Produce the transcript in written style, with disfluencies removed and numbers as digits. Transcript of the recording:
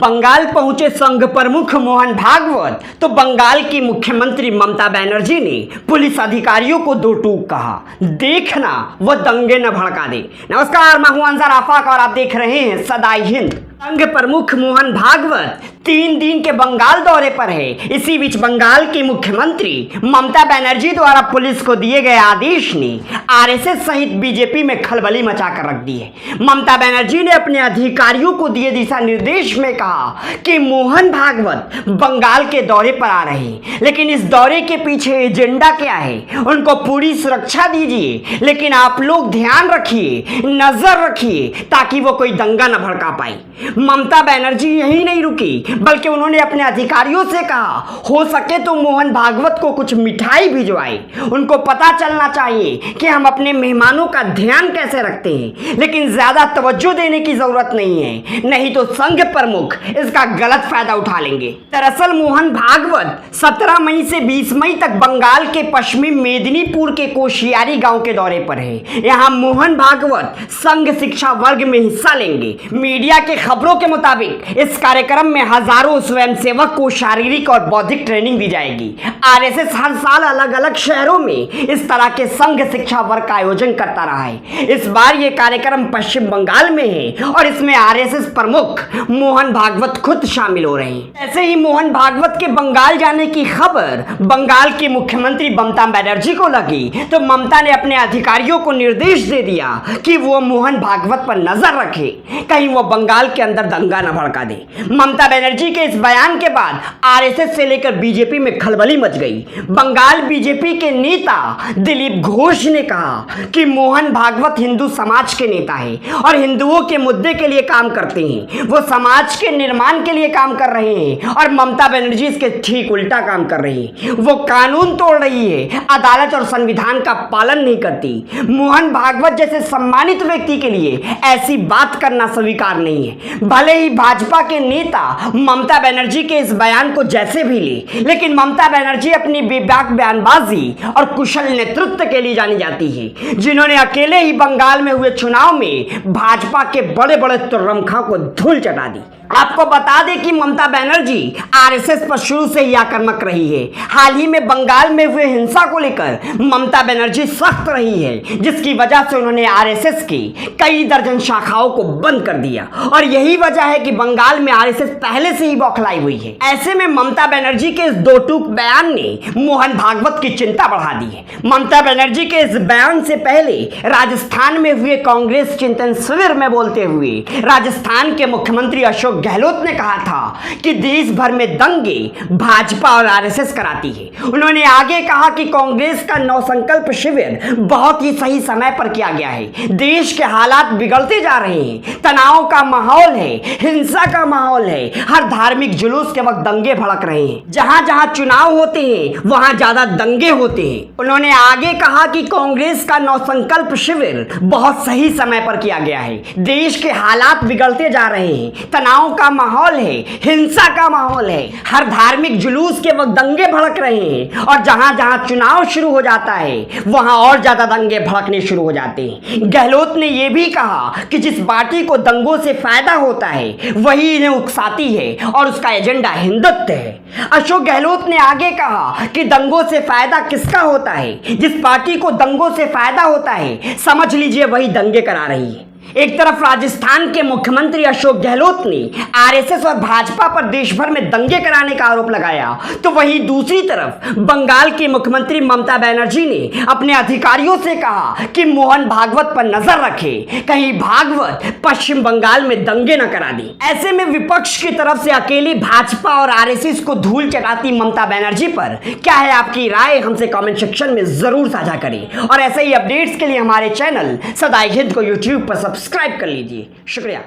बंगाल पहुंचे संघ प्रमुख मोहन भागवत तो बंगाल की मुख्यमंत्री ममता बनर्जी ने पुलिस अधिकारियों को दो टूक कहा, देखना वो दंगे न भड़का दे। नमस्कार, मैं हूं अंसार आफाक और आप देख रहे हैं सदाई हिंद। संघ प्रमुख मोहन भागवत 3 दिन के बंगाल दौरे पर है। इसी बीच बंगाल की मुख्यमंत्री ममता बनर्जी द्वारा पुलिस को दिए गए आदेश ने आरएसएस सहित बीजेपी में खलबली मचाकर रख दी है। ममता बनर्जी ने अपने अधिकारियों को दिए दिशा निर्देश में कहा कि मोहन भागवत बंगाल के दौरे पर आ रहे हैं, लेकिन इस दौरे के पीछे एजेंडा क्या है, उनको पूरी सुरक्षा दीजिए, लेकिन आप लोग ध्यान रखिए, नजर रखिए ताकि वो कोई दंगा न भड़का पाए। ममता बनर्जी यही नहीं रुकी, बल्कि उन्होंने अपने अधिकारियों से कहा हो सके तो मोहन भागवत को कुछ मिठाई भिजवाए। उनको पता चलना चाहिए कि हम अपने मेहमानों का ध्यान कैसे रखते हैं, लेकिन ज्यादा तवज्जो देने की जरूरत नहीं है, नहीं तो संघ प्रमुख इसका गलत फायदा उठा लेंगे। दरअसल मोहन भागवत 17 मई से 20 मई तक बंगाल के पश्चिमी मेदिनीपुर के कोशियारी गांव के दौरे पर है। यहाँ मोहन भागवत संघ शिक्षा वर्ग में हिस्सा लेंगे। मीडिया के खबरों के मुताबिक इस कार्यक्रम में हजारों स्वयंसेवक को शारीरिक और बौद्धिक ट्रेनिंग दी जाएगी। आरएसएस हर साल अलग अलग शहरों में इस तरह के संघ शिक्षा वर्ग का आयोजन करता रहा है। इस बार ये कार्यक्रम पश्चिम बंगाल में है और इसमें आरएसएस प्रमुख मोहन भागवत खुद शामिल हो रहे हैं। ऐसे ही मोहन भागवत के बंगाल जाने की खबर बंगाल की मुख्यमंत्री ममता बनर्जी को लगी तो ममता ने अपने अधिकारियों को निर्देश दे दिया कि वो मोहन भागवत पर नजर रखे, कहीं वो बंगाल के अंदर दंगा न भड़का दे। ममता बनर्जी के इस बयान के बाद आरएसएस से लेकर बीजेपी में खलबली मच गई। बंगाल बीजेपी के नेता दिलीप घोष ने कहा कि मोहन भागवत हिंदू समाज के नेता है और हिंदुओं के मुद्दे के लिए काम करते हैं। वो समाज के निर्माण के लिए काम कर रहे हैं और ममता बनर्जी इसके ठीक उल्टा काम कर रही है। वो कानून तोड़ रही है, अदालत और संविधान का पालन नहीं करती। मोहन भागवत जैसे सम्मानित व्यक्ति के लिए ऐसी बात करना स्वीकार नहीं है। भले ही भाजपा के नेता ममता बनर्जी के इस बयान को जैसे भी ले, लेकिन ममता बनर्जी अपनी बेबाक बयानबाजी और कुशल नेतृत्व के लिए जानी जाती है, जिन्होंने अकेले ही बंगाल में हुए चुनाव में भाजपा के बड़े बड़े तुर्रमखा को धूल चटा दी। आपको बता दें कि ममता बनर्जी आरएसएस पर शुरू से ही आक्रामक रही है। हाल ही में बंगाल में हुए हिंसा को लेकर ममता बनर्जी सख्त रही है, जिसकी वजह से उन्होंने आरएसएस की कई दर्जन शाखाओं को बंद कर दिया और यही वजह है कि बंगाल में आरएसएस पहले से ही बौखलाई हुई है। ऐसे में ममता बनर्जी के इस दो टूक बयान ने मोहन भागवत की चिंता बढ़ा दी है। ममता बनर्जी के इस बयान से पहले राजस्थान में हुए कांग्रेस चिंतन शिविर में बोलते हुए राजस्थान के मुख्यमंत्री अशोक गहलोत ने कहा था कि देश भर में दंगे भाजपा और आरएसएस कराती है। उन्होंने आगे कहा कि कांग्रेस का नवसंकल्प शिविर बहुत ही सही समय पर किया गया है। देश के हालात बिगड़ते जा रहे हैं, तनाव का माहौल है, हिंसा का माहौल है, हर धार्मिक जुलूस के वक्त दंगे भड़क रहे हैं। जहां जहां चुनाव होते हैं वहां ज्यादा दंगे होते हैं। उन्होंने आगे कहा कि कांग्रेस का नवसंकल्प शिविर बहुत सही समय पर किया गया है। देश के हालात बिगड़ते जा रहे हैं, तनाव का माहौल है, हिंसा का माहौल है, हर धार्मिक जुलूस के वक्त दंगे भड़क रहे हैं और जहां जहां चुनाव शुरू हो जाता है वहां और ज्यादा दंगे भड़कने शुरू हो जाते हैं। गहलोत ने यह भी कहा कि जिस पार्टी को दंगों से फायदा होता है वही इन्हें उकसाती है और उसका एजेंडा हिंदुत्व है। अशोक गहलोत ने आगे कहा कि दंगों से फायदा किसका होता है? जिस पार्टी को दंगों से फायदा होता है समझ लीजिए वही दंगे करा रही है। एक तरफ राजस्थान के मुख्यमंत्री अशोक गहलोत ने आरएसएस और भाजपा पर देश भर में दंगे कराने का आरोप लगाया, तो वहीं दूसरी तरफ बंगाल की मुख्यमंत्री ममता बनर्जी ने अपने अधिकारियों से कहा कि मोहन भागवत पर नजर रखे, कहीं भागवत पश्चिम बंगाल में दंगे न करा दे। ऐसे में विपक्ष की तरफ से अकेली भाजपा और आरएसएस को धूल चटाती ममता बनर्जी पर क्या है आपकी राय? हमसे कमेंट सेक्शन में जरूर साझा करें और ऐसे ही अपडेट्स के लिए हमारे चैनल सदाई हिंद को यूट्यूब पर सब्सक्राइब कर लीजिए। शुक्रिया।